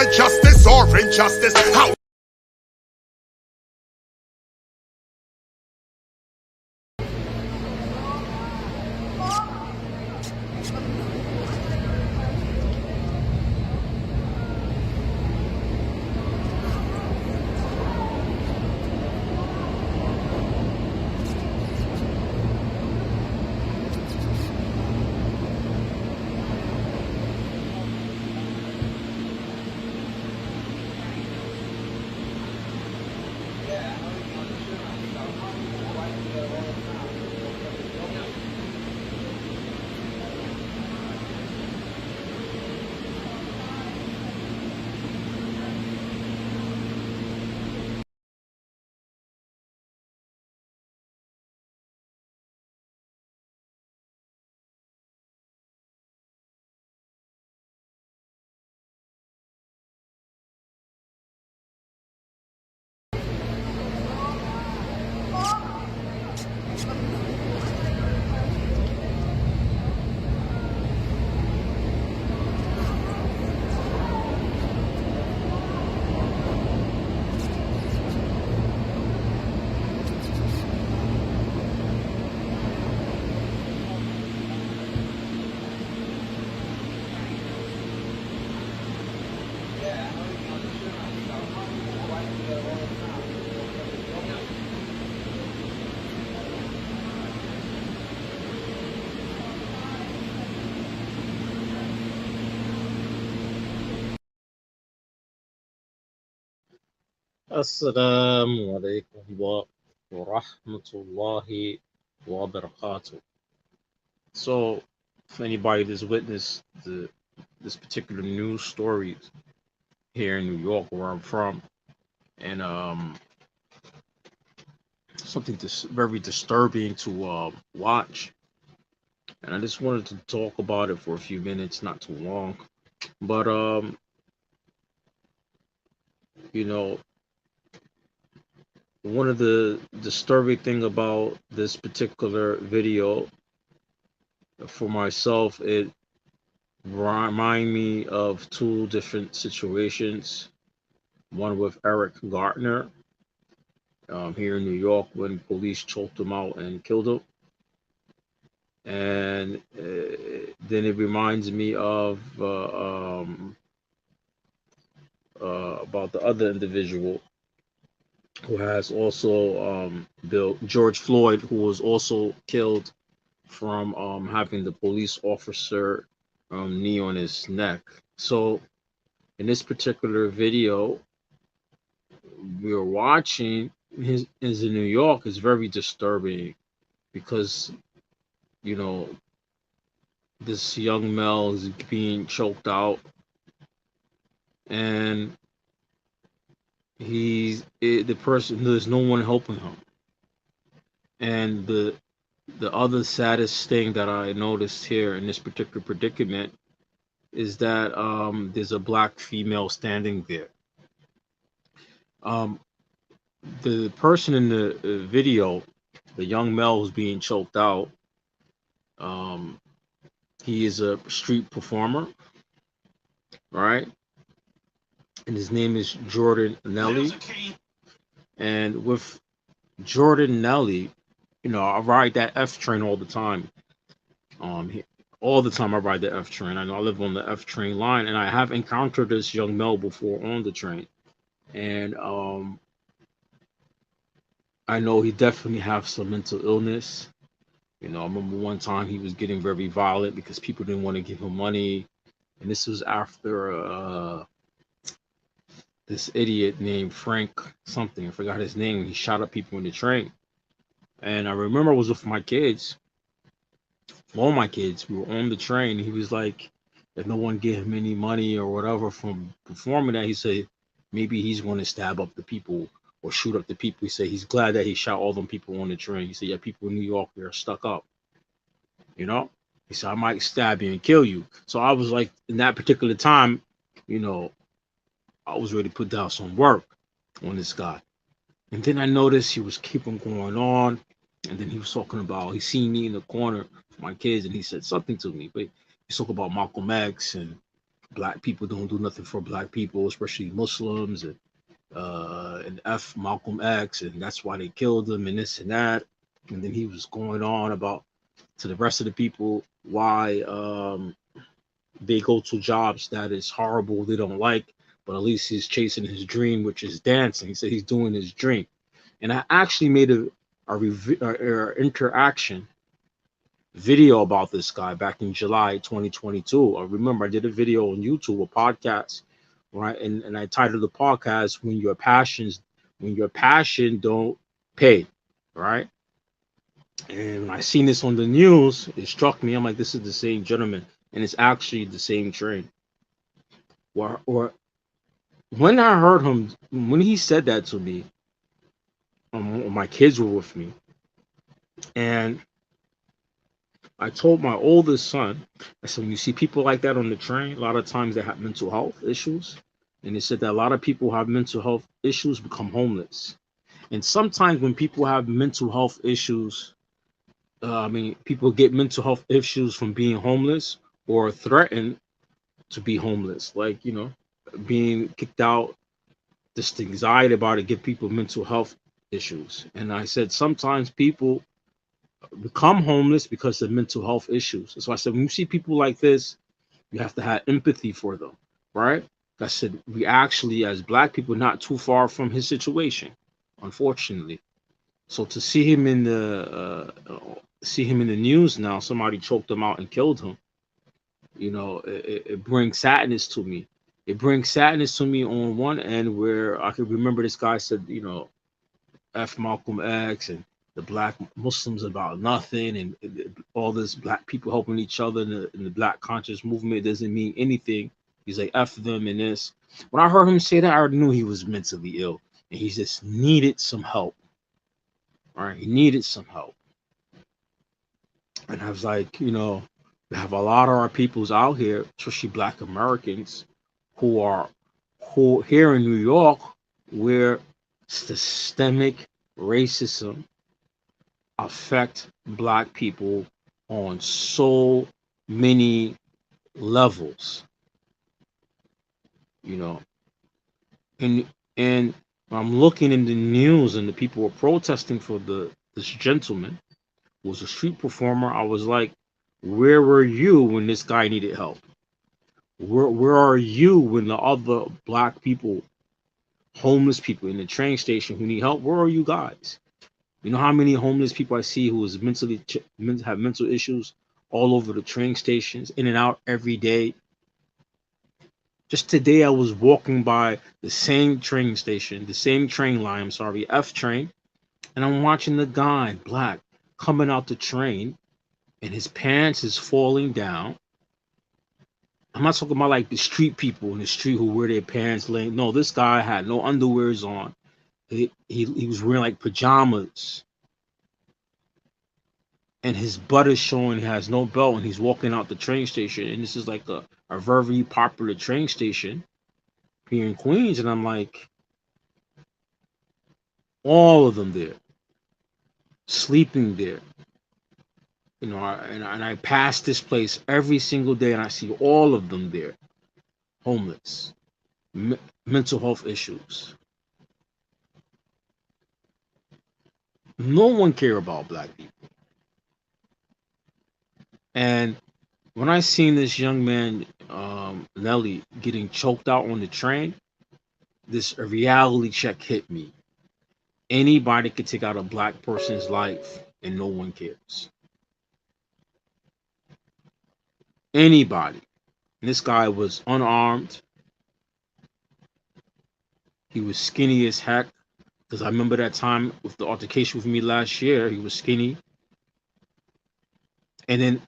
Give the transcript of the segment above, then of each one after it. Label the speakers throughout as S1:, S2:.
S1: by justice or injustice. How
S2: Assalamu alaikum wa rahmatullahi wa barakatuh. So, if anybody that's witnessed this particular news story here in New York, where I'm from, and something very disturbing to watch, and I just wanted to talk about it for a few minutes, not too long. But you know, one of the disturbing thing about this particular video for myself, it remind me of two different situations. One with Eric Garner here in New York when police choked him out and killed him. And then it reminds me of about the other individual who has also George Floyd, who was also killed from having the police officer knee on his neck. So in this particular video we were watching is in New York is very disturbing because this young male is being choked out and the person, there's no one helping him. And the other saddest thing that I noticed here in this particular predicament is that there's a black female standing there. The person in the video, the young male who's being choked out, he is a street performer, right? And his name is Jordan Nelly. And with Jordan Nelly, I ride that F train all the time. All the time I ride the F train. I know I live on the F train line, and I have encountered this young male before on the train. And I know he definitely has some mental illness. I remember one time he was getting very violent because people didn't want to give him money. And this was after this idiot named Frank something. I forgot his name. He shot up people in the train. And I remember I was with my kids. All my kids. We were on the train. He was like, if no one gave him any money or whatever from performing that, he said maybe he's going to stab up the people or shoot up the people. He said he's glad that he shot all them people on the train. He said, yeah, people in New York, they're stuck up. He said, I might stab you and kill you. So I was like, in that particular time, I was ready to put down some work on this guy. And then I noticed he was keeping going on. And then he was talking about, he seen me in the corner with my kids and he said something to me. But he spoke about Malcolm X and black people don't do nothing for black people, especially Muslims, and F Malcolm X, and that's why they killed him and this and that. And then he was going on about to the rest of the people why they go to jobs that is horrible, they don't like, but at least he's chasing his dream, which is dancing. He said he's doing his dream. And I actually made a interaction video about this guy back in July 2022. I remember I did a video on YouTube, a podcast, right? And I titled the podcast when your passion don't pay, right? And when I seen this on the news, it struck me. I'm like, this is the same gentleman, and it's actually the same train. Or when I heard him, when he said that to me, my kids were with me, and I told my oldest son, I said, when you see people like that on the train, a lot of times they have mental health issues. And they said that a lot of people who have mental health issues become homeless. And sometimes when people have mental health issues, people get mental health issues from being homeless or threatened to be homeless, like, being kicked out, this anxiety about it, give people mental health issues. And I said, sometimes people become homeless because of mental health issues. So I said, when you see people like this, you have to have empathy for them, right? I said, we actually, as black people, not too far from his situation, unfortunately. So to see him in the news now, somebody choked him out and killed him. It brings sadness to me. It brings sadness to me on one end where I can remember this guy said, F Malcolm X and the black Muslims about nothing, and all this black people helping each other in the black conscious movement doesn't mean anything. He's like, F them and this. When I heard him say that, I already knew he was mentally ill and he just needed some help. All right, he needed some help. And I was like, we have a lot of our peoples out here, especially black Americans, who here in New York, where systemic racism affect black people on so many levels, and I'm looking in the news and the people were protesting for this gentleman who was a street performer. I was like, where were you when this guy needed help? Where are you when the other black people, homeless people in the train station who need help? Where are you guys? You know how many homeless people I see who is have mental issues all over the train stations, in and out every day. Just today, I was walking by the same train station, the same train line, I'm sorry, F train, and I'm watching the guy, black, coming out the train, and his pants is falling down. I'm not talking about like the street people in the street who wear their pants laying. No, this guy had no underwears on. He was wearing like pajamas, and his butt is showing. He has no belt, and he's walking out the train station. And this is like a very popular train station here in Queens. And I'm like, all of them there, sleeping there. And I pass this place every single day, and I see all of them there, homeless, mental health issues. No one care about black people. And when I seen this young man, Nelly, getting choked out on the train, this reality check hit me. Anybody could take out a black person's life and no one cares. Anybody. And this guy was unarmed. He was skinny as heck. Because I remember that time with the altercation with me last year, he was skinny. And then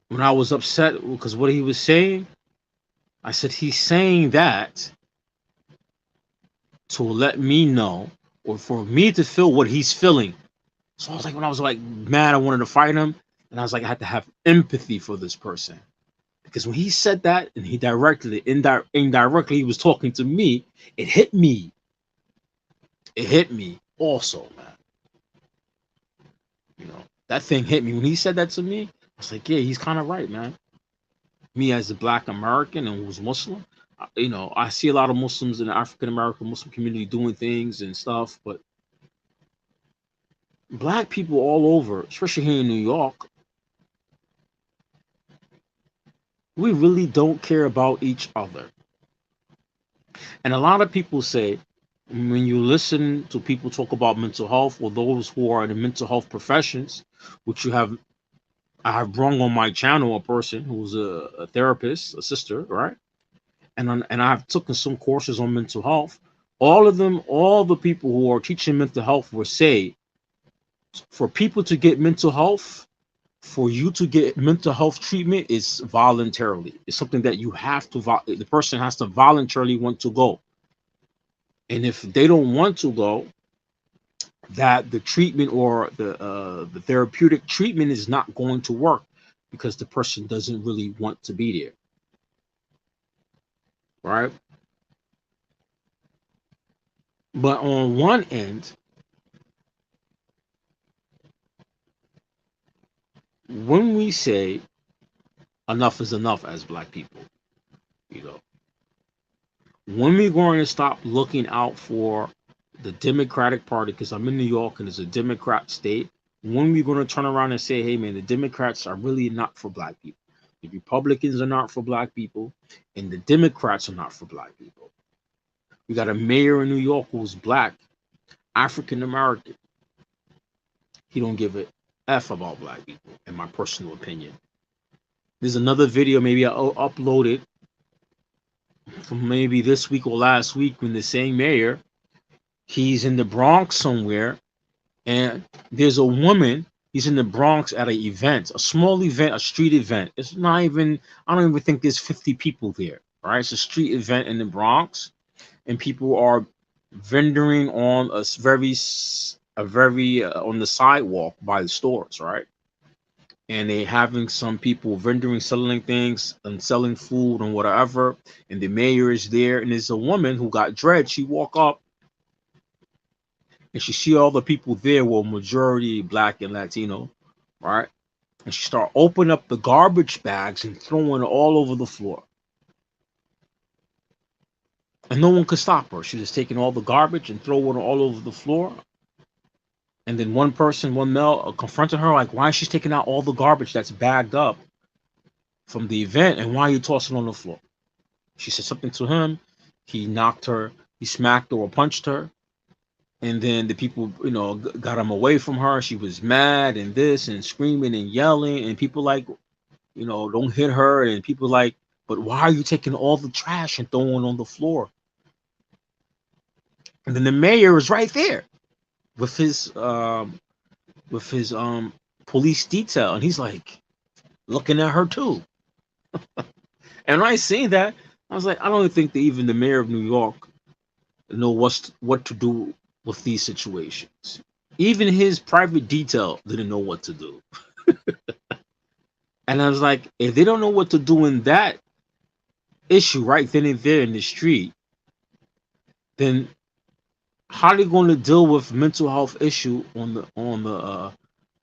S2: when I was upset because what he was saying, I said, he's saying that to let me know or for me to feel what he's feeling. So I was like, when I was like mad, I wanted to fight him. And I was like, I had to have empathy for this person. Because when he said that and he indirectly, he was talking to me, it hit me. It hit me also, man. That thing hit me. When he said that to me, I was like, yeah, he's kind of right, man. Me as a Black American and who's Muslim, I see a lot of Muslims in the African American Muslim community doing things and stuff, but Black people all over, especially here in New York, we really don't care about each other. And a lot of people say, when you listen to people talk about mental health, or those who are in the mental health professions, which I have brung on my channel a person who's a therapist, a sister, right? And I've taken some courses on mental health. All of them, all the people who are teaching mental health will say, for people to get mental health, for you to get mental health treatment, is voluntarily. It's something that you have to, the person has to voluntarily want to go. And if they don't want to go, that the treatment or the therapeutic treatment is not going to work because the person doesn't really want to be there, right? But on one end, when we say enough is enough as Black people, you know, when we're going to stop looking out for the Democratic Party, because I'm in New York and it's a Democrat state, when we're going to turn around and say, hey man, the Democrats are really not for Black people, the Republicans are not for Black people, and the Democrats are not for Black people. We got a mayor in New York who's Black, African American. He don't give a F about Black people, in my personal opinion. There's another video, maybe I'll upload it from maybe this week or last week, when the same mayor, he's in the Bronx somewhere, and there's a woman. He's in the Bronx at an event, a small event, a street event. It's not even, I don't even think there's 50 people there, right? It's a street event in the Bronx, and people are vendoring on on the sidewalk by the stores, right? And they having some people vendoring, selling things and selling food and whatever. And the mayor is there, and there's a woman who got dread. She walk up and she see all the people there were majority Black and Latino, right? And she start opening up the garbage bags and throwing it all over the floor. And no one could stop her. She was taking all the garbage and throwing it all over the floor. And then one person, one male, confronted her like, why is she taking out all the garbage that's bagged up from the event, and why are you tossing on the floor? She said something to him. He knocked her, he smacked her or punched her. And then the people, got him away from her. She was mad and this and screaming and yelling. And people like, don't hit her. And people like, but why are you taking all the trash and throwing on the floor? And then the mayor is right there with his police detail, and he's like looking at her too. And when I seen that, I was like, I don't think that even the mayor of New York know what to do with these situations. Even his private detail didn't know what to do. And I was like, if they don't know what to do in that issue right then and there in the street, then how are they going to deal with mental health issue on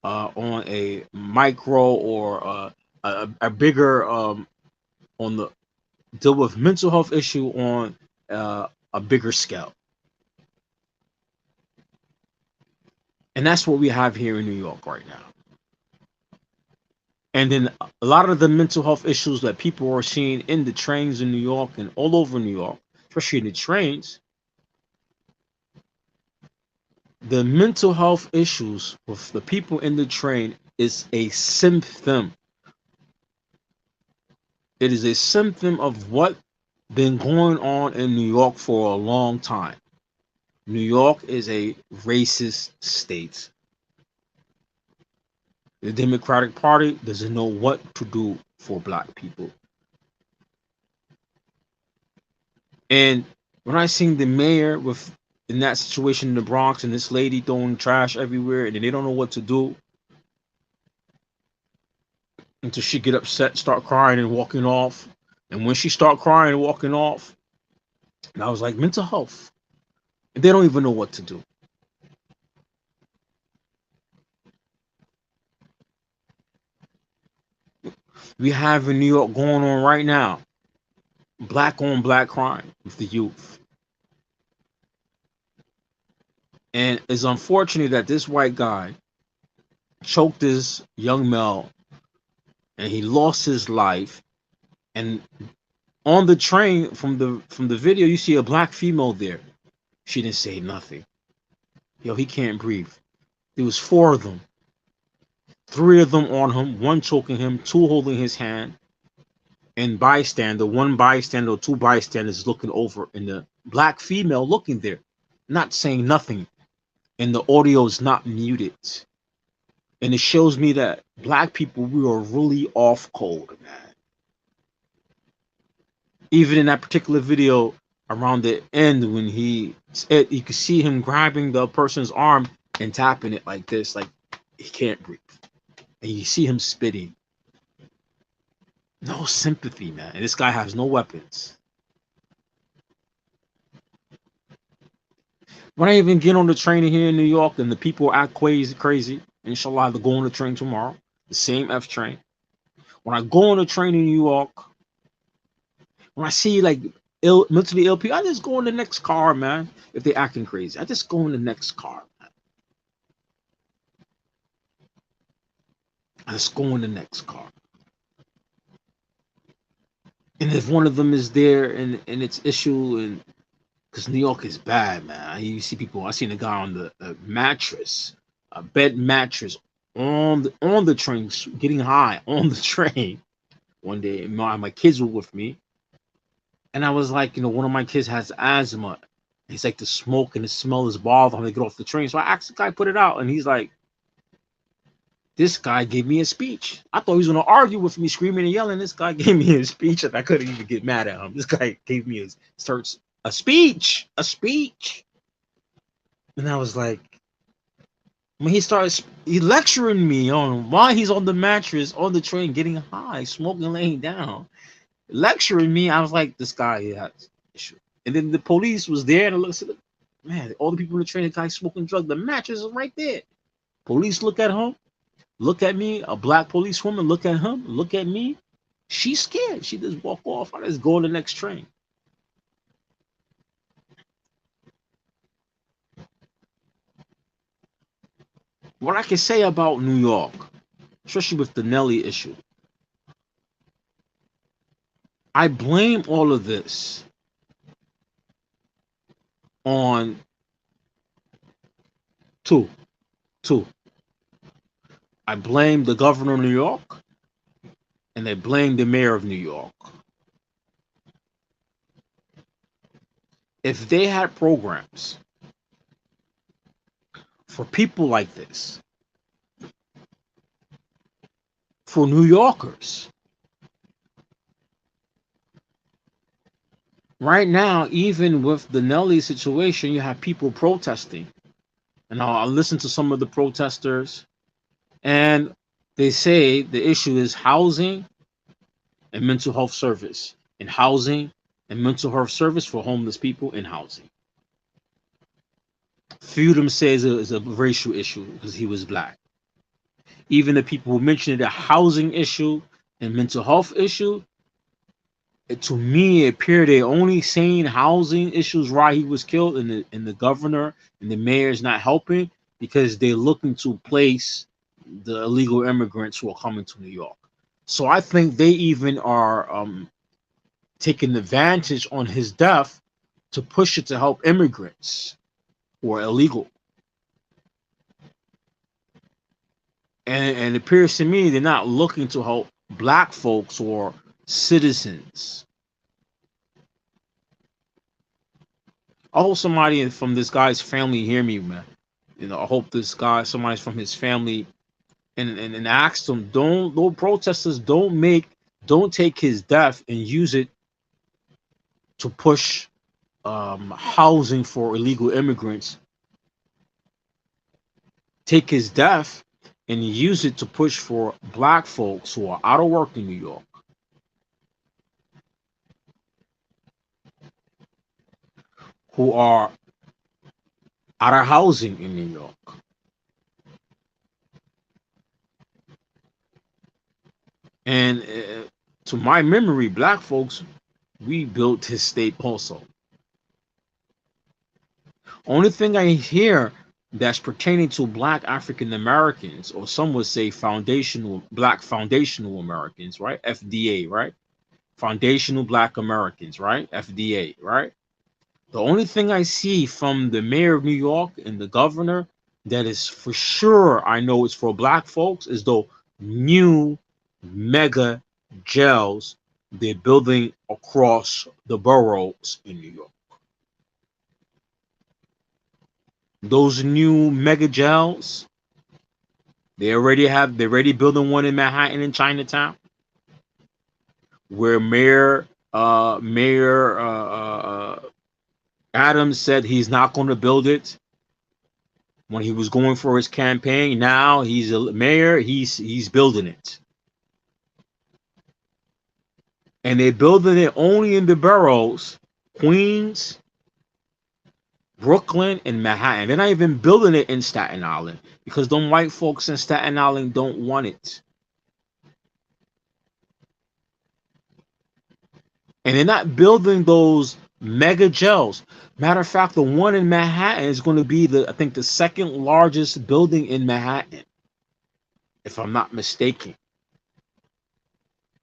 S2: a micro or a bigger on the deal with mental health issue on a bigger scale? And that's what we have here in New York right now. And then a lot of the mental health issues that people are seeing in the trains in New York and all over New York, especially in the trains, the mental health issues with the people in the train is a symptom. It is a symptom of what been going on in New York for a long time. New York is a racist state. The Democratic Party doesn't know what to do for Black people. And when I seen the mayor in that situation in the Bronx and this lady throwing trash everywhere, and they don't know what to do until she get upset, start crying and walking off. And when she start crying and walking off, and I was like, mental health. And they don't even know what to do. We have in New York going on right now, black on black crime with the youth. And it's unfortunate that this white guy choked this young male and he lost his life. And on the train from the video, you see a black female there. She didn't say nothing. Yo, he can't breathe. There was four of them. Three of them on him, one choking him, two holding his hand, and one bystander, two bystanders looking over, and the black female looking there, not saying nothing, and the audio is not muted. And it shows me that black people, we are really off cold, man. Even in that particular video, around the end, when you could see him grabbing the person's arm and tapping it like this, like he can't breathe. And you see him spitting. No sympathy, man. And this guy has no weapons. When I even get on the train here in New York and the people act crazy, inshallah, I have to go on the train tomorrow, the same F train. When I go on the train in New York, when I see like mentally ill people, I just go in the next car, man. If they're acting crazy, I just go in the next car, man. I just go in the next car. And if one of them is there and it's issue, and because New York is bad, man. You see people. I seen a guy on the mattress, a bed mattress on the train, getting high on the train. One day, my kids were with me, and I was like, one of my kids has asthma. He's like, the smoke and the smell is bothering him to get off the train. So I asked the guy, put it out, and he's like, this guy gave me a speech. I thought he was gonna argue with me, screaming and yelling. This guy gave me a speech, and I couldn't even get mad at him. This guy gave me a speech. And I was like, when he lecturing me on why he's on the mattress on the train getting high, smoking, laying down, lecturing me. I was like, this guy has issue. And then the police was there, and I looked at it, man, all the people in the train, the guy smoking drugs, the mattress is right there. Police look at him, look at me, a black policewoman look at him, look at me. She's scared. She just walk off. I just go on the next train. What I can say about New York, especially with the Nelly issue, I blame all of this on two. I blame the governor of New York, and I blame the mayor of New York. If they had programs for people like this, for New Yorkers, right now, even with the Nelly situation, you have people protesting. And I listen to some of the protesters, and they say the issue is housing and mental health service, and housing and mental health service for homeless people in housing. Few of them say it's a racial issue because he was black. Even the people who mentioned a housing issue and mental health issue, to me, it appeared they're only saying housing issues why he was killed, and the governor and the mayor is not helping because they're looking to place the illegal immigrants who are coming to New York. So I think they even are taking advantage on his death to push it to help immigrants who are illegal. And it appears to me they're not looking to help black folks or citizens. I hope somebody from this guy's family hear me, man. I hope somebody's from his family, and ask them, don't protesters don't take his death and use it to push housing for illegal immigrants. Take his death and use it to push for black folks who are out of work in New York, who are out of housing in New York. And to my memory, black folks, we built his state also. Only thing I hear that's pertaining to black African Americans, or some would say foundational Americans, right? FDA, right? Foundational Black Americans, right? FDA, right? The only thing I see from the mayor of New York and the governor that is for sure I know it's for black folks is the new mega jails they're building across the boroughs in New York. Those new mega jails, they're already building one in Manhattan and Chinatown, where Mayor Adams said he's not going to build it when he was going for his campaign. Now he's a mayor, he's building it. And they're building it only in the boroughs, Queens, Brooklyn, and Manhattan. They're not even building it in Staten Island because them white folks in Staten Island don't want it. And they're not building those mega jails. Matter of fact, the one in Manhattan is going to be I think the second largest building in Manhattan, if I'm not mistaken.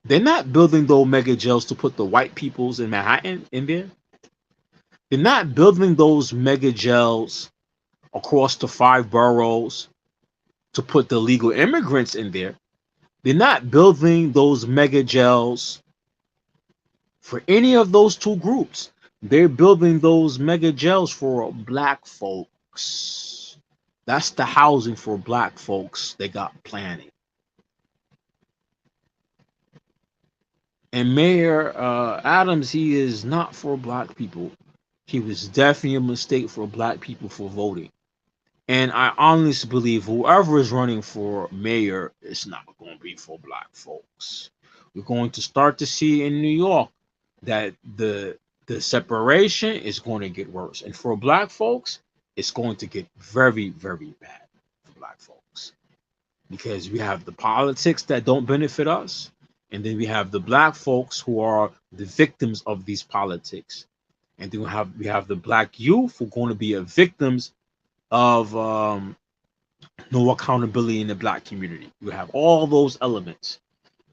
S2: They're not building those mega jails to put the white peoples in Manhattan in there. They're not building those mega jails across the 5 boroughs to put the legal immigrants in there. They're not building those mega jails for any of those two groups. They're building those mega jails for black folks. That's the housing for black folks they got planning. And Mayor Adams, he is not for black people. He was definitely a mistake for black people for voting. And I honestly believe whoever is running for mayor is not going to be for black folks. We're going to start to see in New York that the separation is going to get worse. And for black folks, it's going to get very, very bad for black folks. Because we have the politics that don't benefit us, and then we have the black folks who are the victims of these politics. And then we have the black youth who are going to be victims of no accountability in the black community. You have all those elements.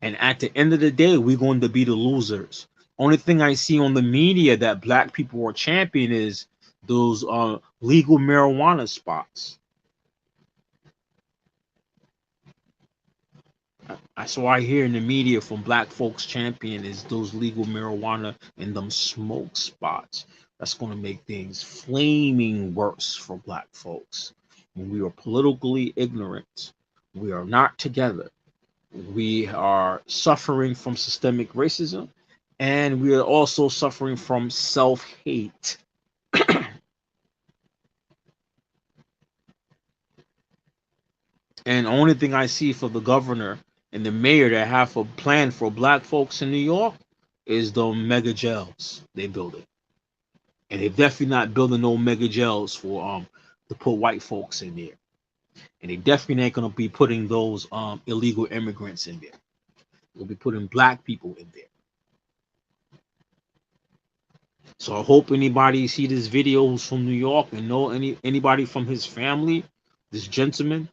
S2: And at the end of the day, we're going to be the losers. Only thing I see on the media that black people are championing is those legal marijuana spots. That's why I hear in the media from black folks champion is those legal marijuana and them smoke spots. That's going to make things flaming worse for black folks. When we are politically ignorant, we are not together. We are suffering from systemic racism, and we are also suffering from self-hate. And the only thing I see for the governor and the mayor that have a plan for black folks in New York is the mega jails they building. And they're definitely not building no mega jails for to put white folks in there. And they definitely ain't gonna be putting those illegal immigrants in there. They'll be putting black people in there. So I hope anybody see this video who's from New York and know anybody from his family, this gentleman,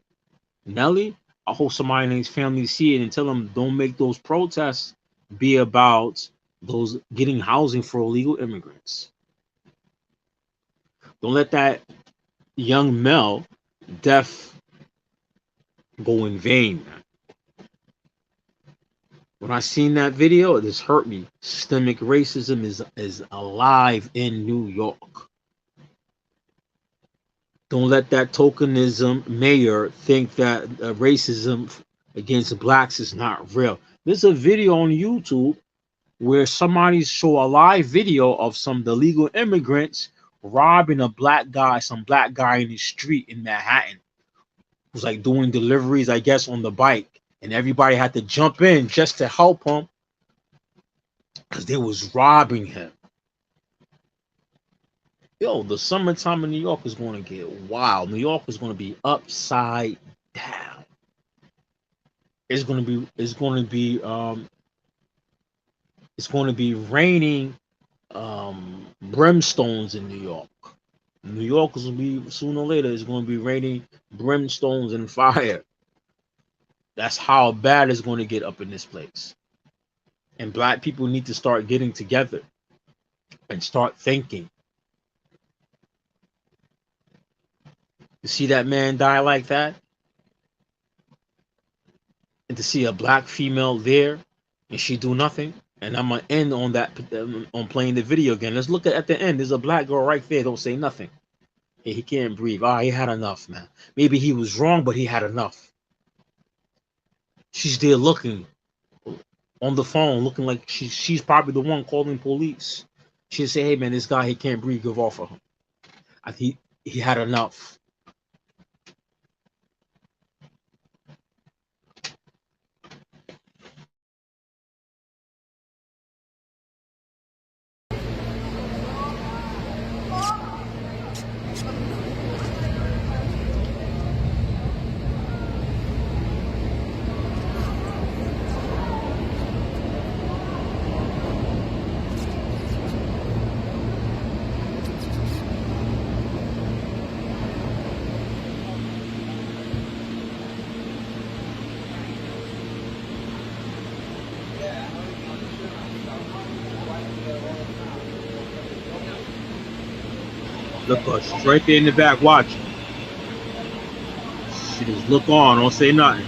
S2: Nelly. I hope somebody in his family see it and tell them don't make those protests be about those getting housing for illegal immigrants. Don't let that young Mel death go in vain, man. When I seen that video, it just hurt me. Systemic racism is alive in New York. Don't let that tokenism mayor think that racism against blacks is not real. There's a video on YouTube where somebody show a live video of some illegal immigrants robbing a black guy, some black guy in the street in Manhattan, who's like doing deliveries, I guess, on the bike. And everybody had to jump in just to help him because they was robbing him. Yo, the summertime in New York is going to get wild. New York is going to be upside down. it's going to be raining brimstones in New York. New York will be sooner or later. It's going to be raining brimstones and fire. That's how bad it's going to get up in this place. And black people need to start getting together and start thinking. To see that man die like that, and to see a black female there, and she do nothing. And I'm gonna end on that, on playing the video again. Let's look at the end. There's a black girl right there. Don't say nothing. Hey, he can't breathe. He had enough, man. Maybe he was wrong, but he had enough. She's there looking on the phone, looking like she's probably the one calling police. She'd say, "Hey, man, this guy, he can't breathe. Give off of him." I think he had enough. Look, she's right there in the back watching. She just look on, don't say nothing.